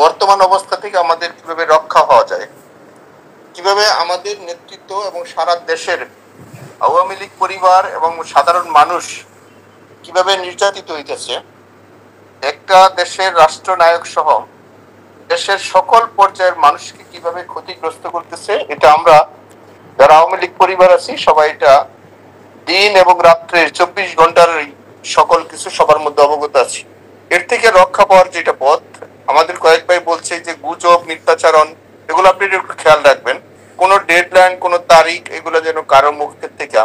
বর্তমান অবস্থা থেকে আমাদের কিভাবে রক্ষা হওয়া যায়, কিভাবে আমাদের নেতৃত্ব এবং সারা দেশের আওয়ামী লীগ পরিবার এবং সাধারণ মানুষ কিভাবে নির্যাতিত হইতেছে, একটা দেশের রাষ্ট্রনায়ক সহ দেশের সকল পর্যায়ের মানুষকে কিভাবে ক্ষতিগ্রস্ত করতেছে, এটা আমরা যারা আওয়ামী লীগ পরিবার আছি সবাই এটা দিন এবং রাত্রে 24 ঘন্টার সকল কিছু সবার মধ্যে অবগত আছি। এর থেকে রক্ষা পাওয়ার যেটা পথ, আমাদের কয়েক ভাই বলছে যে গুজব, মিথ্যাচারণ, এগুলো আপনি একটু খেয়াল রাখবেন। কোনো ডেডলাইন, কোনো তারিখ, এগুলো যেন কারো মুখের থেকে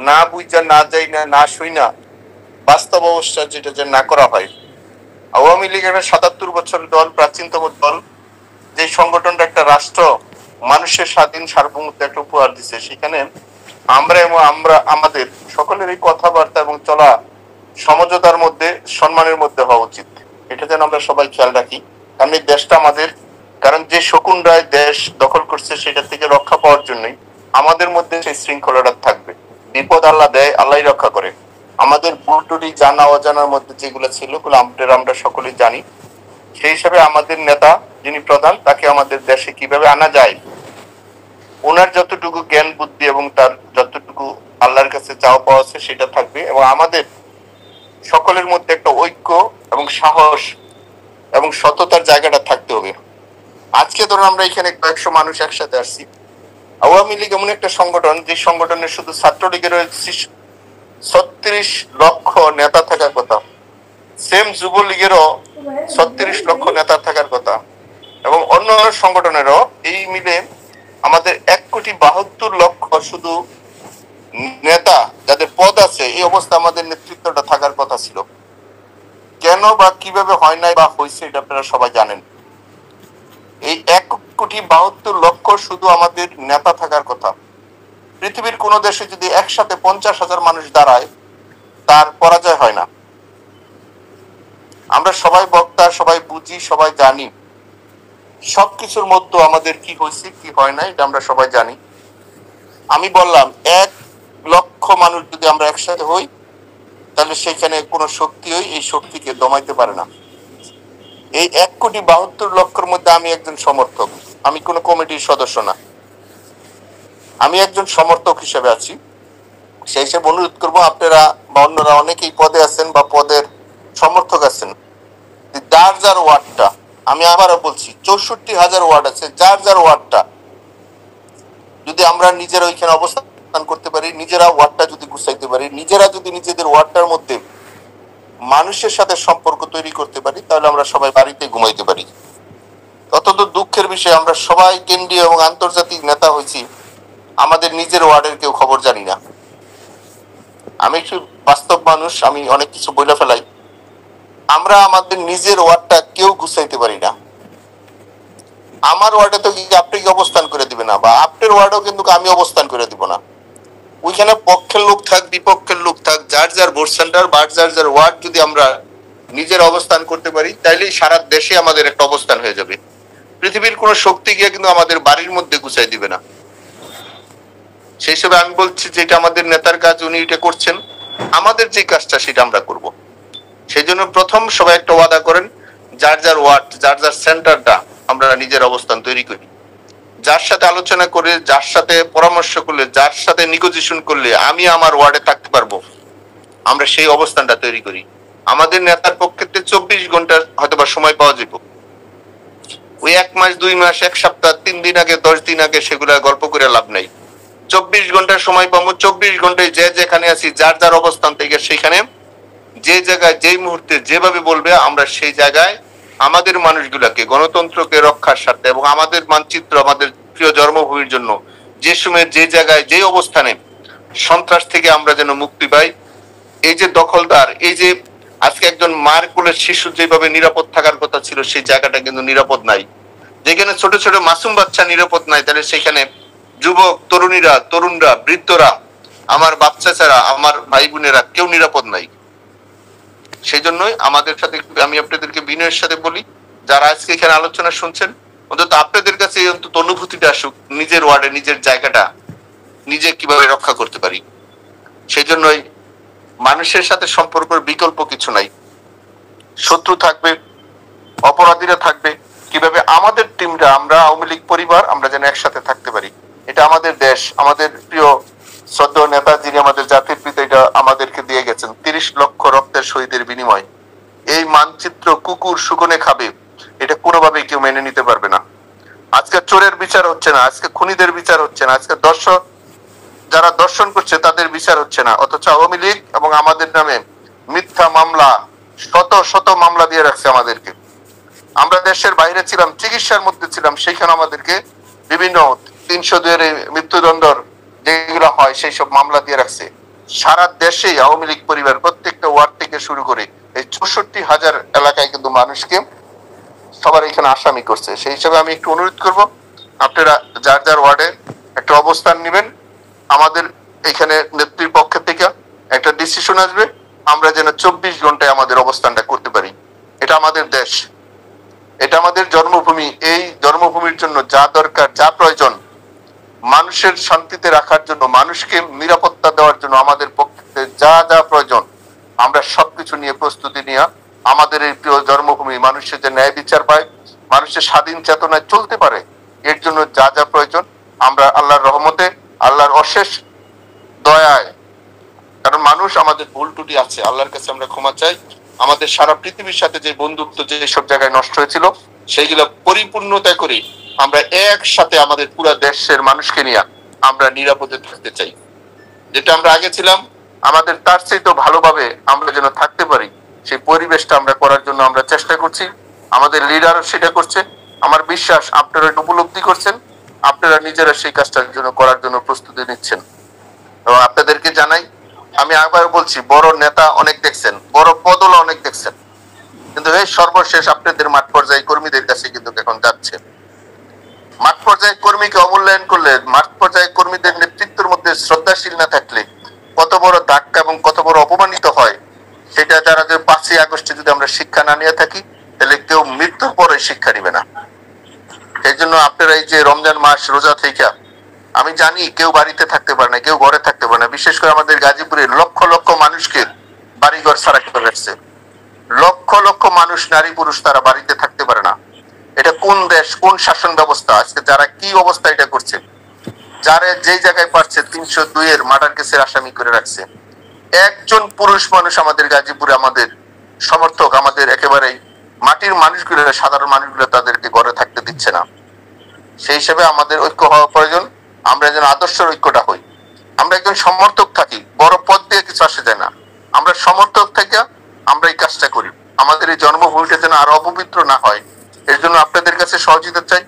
না বুঝা, না যাই না, না শুই না, বাস্তব অবস্থা যেটা যে না করা হয়। আওয়ামী লীগ একটা 77 বছরের দল, প্রাচীনতম দল, যে সংগঠনটা একটা রাষ্ট্র মানুষের স্বাধীন সার্বভৌমত্ব একটা উপহার দিচ্ছে, সেখানে আমরা এবং আমরা আমাদের সকলের এই কথাবার্তা এবং চলা সমঝোতার মধ্যে, সম্মানের মধ্যে হওয়া উচিত। এটা যেন আমরা সবাই খেয়াল রাখি, কারণ এই দেশটা আমাদের, কারণ যে শকুন রায় দেশ দখল করছে সেটা থেকে রক্ষা পাওয়ার জন্যই আমাদের মধ্যে সেই শৃঙ্খলাটা থাকবে। বিপদ আল্লাহ দেয়, আল্লাহই রক্ষা করে। আমাদের ভুল ত্রুটি জানা অজানার মধ্যে যেগুলো ছিল ওগুলো আমরা সকলেই জানি। সেই হিসাবে আমাদের নেতা যিনি প্রধান, তাকে আমাদের দেশে কিভাবে আনা যায়, ওনার যতটুকু জ্ঞান বুদ্ধি এবং তার যতটুকু আল্লাহর কাছে চাওয়া পাওয়া আছে সেটা থাকবে, এবং আমাদের সকলের মধ্যে একটা ঐক্য এবং সাহস এবং সততার জায়গাটা থাকতে হবে। আজকে ধরুন আমরা এখানে কয়েকশো মানুষ একসাথে আসছি। আওয়ামী লীগ এমন একটা সংগঠন, যে সংগঠনের শুধু ছাত্রলীগের 36 লক্ষ নেতা থাকার কথা, সেম যুবলীগেরও 36 লক্ষ নেতা থাকার কথা, এবং অন্য সংগঠনেরও এই মিলে আমাদের 1,72,00,000 শুধু নেতা যাদের পদ আছে, এই অবস্থা আমাদের নেতৃত্বটা থাকার কথা ছিল। কেন বা কিভাবে হয় নাই বা হয়েছে এটা আপনারা সবাই জানেন। এই 1,72,00,000 শুধু আমাদের নেতা থাকার কথা। পৃথিবীর কোন দেশে যদি একসাথে 50,000 মানুষ দাঁড়ায়, তার পরাজয় হয় না। আমরা সবাই বক্তা, সবাই বুঝি, সবাই জানি সবকিছুর মধ্যে আমাদের কি হয়েছে কি হয় না, এটা আমরা সবাই জানি। আমি বললাম 1,00,000 মানুষ যদি আমরা একসাথে হই, তাহলে সেখানে কোনো শক্তি এই শক্তিকে দমাইতে পারে না। এই 1,72,00,000 মধ্যে আমি একজন সমর্থক, আমি কোনো কমিটির সদস্য না, আমি একজন সমর্থক হিসেবে আছি। সেই হিসেবে অনুরোধ করবো, আপনারা বা অন্যরা অনেকেই পদে আছেন বা পদের সমর্থক আছেন, যার যার ওয়ার্ডটা, আমি আবারও বলছি 64,000 ওয়ার্ড আছে, যার যার ওয়ার্ডটা যদি আমরা নিজেরা ওইখানে অবস্থান করতে পারি, নিজেরা ওয়ার্ডটা যদি গুছাইতে পারি, নিজেরা যদি নিজেদের ওয়ার্ডটার মধ্যে মানুষের সাথে সম্পর্ক তৈরি করতে পারি, তাহলে আমরা সবাই বাড়িতে ঘুমাইতে পারি। অত্যন্ত দুঃখের বিষয়, আমরা সবাই কেন্দ্রীয় এবং আন্তর্জাতিক নেতা হয়েছি, আমাদের নিজের ওয়ার্ডের কেউ খবর জানি না। আমি একটু বাস্তব মানুষ, আমি অনেক কিছু বলে ফেলাই। আমরা আমাদের নিজের ওয়ার্ডটা কেউ গুছাইতে পারি না। আমার ওয়ার্ডে তো আপনি কি অবস্থান করে দিবে না, বা আপনার ওয়ার্ডেও কিন্তু আমি অবস্থান করে দিব না। ওইখানে পক্ষের লোক থাক, বিপক্ষের লোক থাক, যার যার ভোট সেন্টার বা যার যার ওয়ার্ড যদি আমরা নিজের অবস্থান করতে পারি, তাইলেই সারা দেশে আমাদের একটা অবস্থান হয়ে যাবে। পৃথিবীর কোন শক্তি গিয়ে কিন্তু আমাদের বাড়ির মধ্যে গুছাই দিবে না। সেই হিসেবে আমি বলছি যে এটা আমাদের নেতার কাজ, উনি এটা করছেন, আমাদের যে কাজটা সেটা আমরা করব। সেই জন্য প্রথম সবাই একটা ওয়াদা করেন, যার যার ওয়ার্ড, যার যার সেন্টারটা আমরা নিজের অবস্থান তৈরি করি। যার সাথে আলোচনা করে, যার সাথে পরামর্শ করলে, যার সাথে নেগোসিয়েশন করলে আমি আমার ওয়ার্ডে থাকতে পারবো, আমরা সেই অবস্থানটা তৈরি করি। আমাদের নেতার পক্ষে 24 ঘন্টার হয়তো বা সময় পাওয়া যাবে, ওই 1 মাস 2 মাস 1 সপ্তাহ 3 দিন আগে 10 দিন আগে সেগুলা গল্প করে লাভ নাই। 24 ঘন্টার সময় পাবো, 24 ঘন্টায় যে যেখানে আছি, যার যার অবস্থান থেকে সেখানে যে জায়গায় যেই মুহূর্তে যেভাবে বলবে, আমরা সেই জায়গায় আমাদের মানুষগুলাকে, গণতন্ত্রকে রক্ষার স্বার্থে এবং আমাদের মানচিত্র, আমাদের প্রিয় জন্মভূমির জন্য যে সময় যে জায়গায় যে অবস্থানে সন্ত্রাস থেকে আমরা যেন মুক্তি পাই। এই যে দখলদার, এই যে আজকে একজন মার কোলের শিশু যেভাবে নিরাপদ থাকার কথা ছিল, সেই জায়গাটা কিন্তু নিরাপদ নাই। যেখানে ছোট ছোট মাসুম বাচ্চা নিরাপদ নাই, তাহলে সেখানে যুবক, তরুণীরা, তরুণরা, বৃদ্ধরা, আমার বাচ্চা ছাড়া আমার ভাই বোনেরা কেউ নিরাপদ নাই। সেই জন্যই আমাদের সাথে, আমি আপনাদেরকে বিনয়ের সাথে বলি, যারা আজকে এখানে আলোচনা শুনছেন, অন্তত আপনাদের কাছে অন্তত অনুভূতিটা আসুক, নিজের ওয়ার্ডে নিজের জায়গাটা নিজে কিভাবে রক্ষা করতে পারি। সেই জন্যই মানুষের সাথে সম্পর্কের বিকল্প কিছু নাই। শত্রু থাকবে, অপরাধীরা থাকবে, আমাদের টিমটা, আমরা আওয়ামী লীগ পরিবার, আমরা যেন একসাথে থাকতে পারি। এটা আমাদের দেশ, আমাদের প্রিয় শ্রদ্ধেয় নেতা যিনি আমাদের জাতির পিতা, এটা আমাদেরকে দিয়ে গেছেন 30 লক্ষ রক্তের শহীদের বিনিময়। এই মানচিত্র কুকুর শুকনে খাবে, এটা কোনোভাবেই কেউ মেনে নিতে পারবে না। আজকে চোরের বিচার হচ্ছে না, আজকে খুনিদের বিচার হচ্ছে না, আজকে দর্শক যারা দর্শন করছে তাদের বিচার হচ্ছে না, অথচ আওয়ামী লীগ এবং আমাদের নামে মিথ্যা মামলা, শত শত মামলা দিয়ে রাখছে আমাদেরকে। আমরা দেশের বাইরে ছিলাম, চিকিৎসার মধ্যে ছিলাম, সেখানে আমাদেরকে বিভিন্ন 302 মৃত্যুদণ্ডর যেগুলো হয় সেই সব মামলা দিয়ে রাখছে। সারা দেশেই আওয়ামী লীগ পরিবার প্রত্যেকটা ওয়ার্ড থেকে শুরু করে এই 64,000 এলাকায় কিন্তু মানুষকে সবার এখানে আসামি করছে। সেই হিসাবে আমি একটু অনুরোধ করব, আপনারা যার যার ওয়ার্ডে একটা অবস্থান নেবেন। আমাদের এখানে নেত্রীর পক্ষ থেকে একটা ডিসিশন আসবে, আমরা যেন 24 ঘন্টায় আমাদের অবস্থানটা করতে পারি। এটা আমাদের দেশ, এটা আমাদের জন্মভূমি। এই জন্মভূমির জন্য যা দরকার, যা প্রয়োজন, মানুষের শান্তিতে রাখার জন্য, মানুষকে নিরাপত্তা দেওয়ার জন্য আমাদের পক্ষে যা যা প্রয়োজন, আমরা সবকিছু নিয়ে প্রস্তুতি নিয়ে আমাদের এই প্রিয় জন্মভূমি মানুষের যে ন্যায় বিচার পায়, মানুষের স্বাধীন চেতনায় চলতে পারে, এর জন্য যা যা প্রয়োজন আমরা আল্লাহর রহমতে, আল্লাহর অশেষ দয়ায়, কারণ মানুষ আমাদের ভুল ত্রুটি আছে, আল্লাহর কাছে আমরা ক্ষমা চাই। আমাদের সারা পৃথিবীর সাথে যে বন্ধুত্ব যে সব জায়গায় নষ্ট হয়েছিল, সেইগুলো পরিপূর্ণতা করে আমরা একসাথে আমাদের পুরো দেশের মানুষকে নিয়ে আমরা নিরাপদে থাকতে চাই। যেটা আমরা আগে ছিলাম, আমাদের তার চেয়ে তো ভালোভাবে আমরা যেন থাকতে পারি, সেই পরিবেশটা আমরা করার জন্য আমরা চেষ্টা করছি। আমাদের লিডারও সেটা করছে। আমার বিশ্বাস আপনারা উপলব্ধি করছেন, আপনারা নিজেরা সেই কাজটার জন্য করার জন্য প্রস্তুতি নিচ্ছেন। এবং আপনাদেরকে জানাই, আমি আবার বলছি, বড় নেতা অনেক দেখছেন, বড় পদও অনেক দেখছেন, কিন্তু এই সর্বশেষ আপনাদের মাঠ পর্যায়ে কর্মীদের কাছে কিন্তু এখন যাচ্ছে। মাঠ পর্যায়ে কর্মীকে অমূল্যায়ন করলে, মাঠ পর্যায়ে কর্মীদের নেতৃত্বের মধ্যে শ্রদ্ধাশীল না থাকলে কত বড় ধাক্কা এবং কত বড় অপমানিত হয়, সেটা যারা যে 5ই আগস্টে যদি আমরা শিক্ষা না নিয়ে থাকি, তাহলে কেউ মৃত্যুর পরে শিক্ষা নিবে না। এই জন্য আপনারা এই যে রমজান মাস রোজা থেকে, আমি জানি কেউ বাড়িতে থাকতে পারে না, কেউ ঘরে থাকতে পারে না। বিশেষ করে আমাদের গাজীপুরের লক্ষ লক্ষ মানুষকে বাড়িঘর ছাড়া করে রাখছে। লক্ষ লক্ষ মানুষ, নারী পুরুষ, তারা বাড়িতে থাকতে পারে না। এটা কোন দেশ, কোন শাসন ব্যবস্থা? আজকে যারা কি অবস্থা এটা করছে, যারা যেই জায়গায় পারছে 302 এর মার্ডার কেসের আসামি করে রাখছে। একজন পুরুষ মানুষ আমাদের গাজীপুরে, আমাদের সমর্থক, আমাদের একেবারেই মাটির মানুষগুলো, সাধারণ মানুষগুলো তাদেরকে ঘরে থাকতে দিচ্ছে না। সেই হিসেবে আমাদের ঐক্য হওয়া প্রয়োজন। আমরা যেন আদর্শের ঐক্যটা হই। আমরা একজন সমর্থক থাকি, বড় পদ দিয়ে কিছু আসে যায় না। আমরা সমর্থক থেকে আমরা এই কাজটা করি, আমাদের এই জন্মভূমিটা যেন আরো অপবিত্র না হয়। এর জন্য আপনাদের কাছে সহযোগিতা চাই।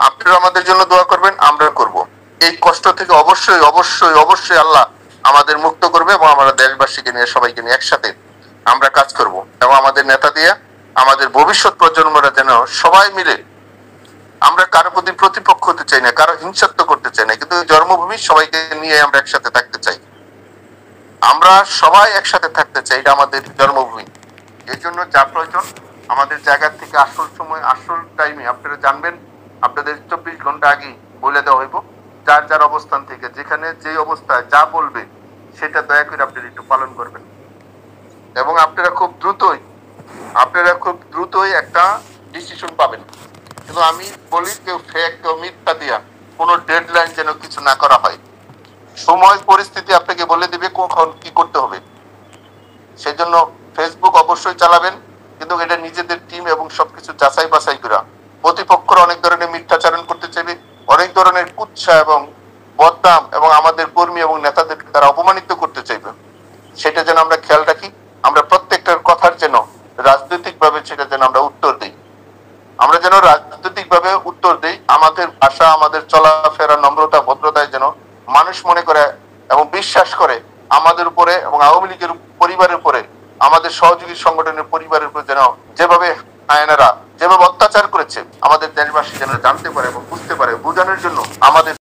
আপনারা আমাদের জন্য দোয়া করবেন, আমরা করব। এই কষ্ট থেকে অবশ্যই অবশ্যই অবশ্যই আল্লাহ আমাদের মুক্ত করবে, এবং আমরা দেশবাসীকে নিয়ে, সবাইকে নিয়ে একসাথে আমরা কাজ করব। এবং আমাদের নেতা দিয়ে আমাদের ভবিষ্যৎ প্রজন্মরা যেন সবাই মিলে, আমরা কারো প্রতি প্রতিপক্ষ হতে চাই না, কারো হিংসাত্ব করতে চাই না, কিন্তু জন্মভূমি সবাইকে নিয়ে আমরা একসাথে থাকতে চাই। আমরা সবাই একসাথে থাকতে চাই, এটা আমাদের জন্মভূমি। এই জন্য যা প্রয়োজন আমাদের জায়গা থেকে আসল সময়, আসল টাইমে আপনারা জানবেন, আপনাদের 24 ঘন্টা আগে বলে দেওয়া হইব। যার যার অবস্থান থেকে যেখানে যে অবস্থায় যা বলবে সেটা দয়া করে আপনারা একটু পালন করবেন। এবং আপনারা খুব দ্রুতই একটা ডিসিশন পাবেন। কিন্তু আমি বলি, কেউ ফেক, কেউ মিথ্যা দিয়া কোনো ডেডলাইন যেন কিছু না করা হয়। সময় পরিস্থিতি আপনাকে বলে দিবে কখন কি করতে হবে। সেজন্য ফেসবুক অবশ্যই চালাবেন, কিন্তু এটা নিজেদের টিম এবং সবকিছু যাচাই বাছাই করা। প্রতিপক্ষরা অনেক ধরনের মিথ্যাচারণ করতে চাইবে, অনেক ধরনের কুৎসা এবং বদনাম, এবং আমাদের কর্মী এবং নেতাদেরকে তারা অপমানিত করতে চাইবে। সেটা যেন আমরা খেয়াল রাখি। আমরা প্রত্যেকটার কথার যেন রাজনৈতিক ভাবে সেটা যেন আমরা উত্তর দিই। আমরা যেন রাজনৈতিক ভাবে উত্তর দিই। আমাদের ভাষা, আমাদের চলাফেরা, নম্রতা, ভদ্রতায় যেন মানুষ মনে করে এবং বিশ্বাস করে আমাদের উপরে, এবং আওয়ামী লীগের পরিবারের উপরে, আমাদের সহযোগী সংগঠনের পরিবারের উপরে যেন যেভাবে আয়নারা যেভাবে অত্যাচার করেছে, আমাদের দেশবাসী যেন জানতে পারে এবং বুঝতে পারে। বোঝানোর জন্য আমাদের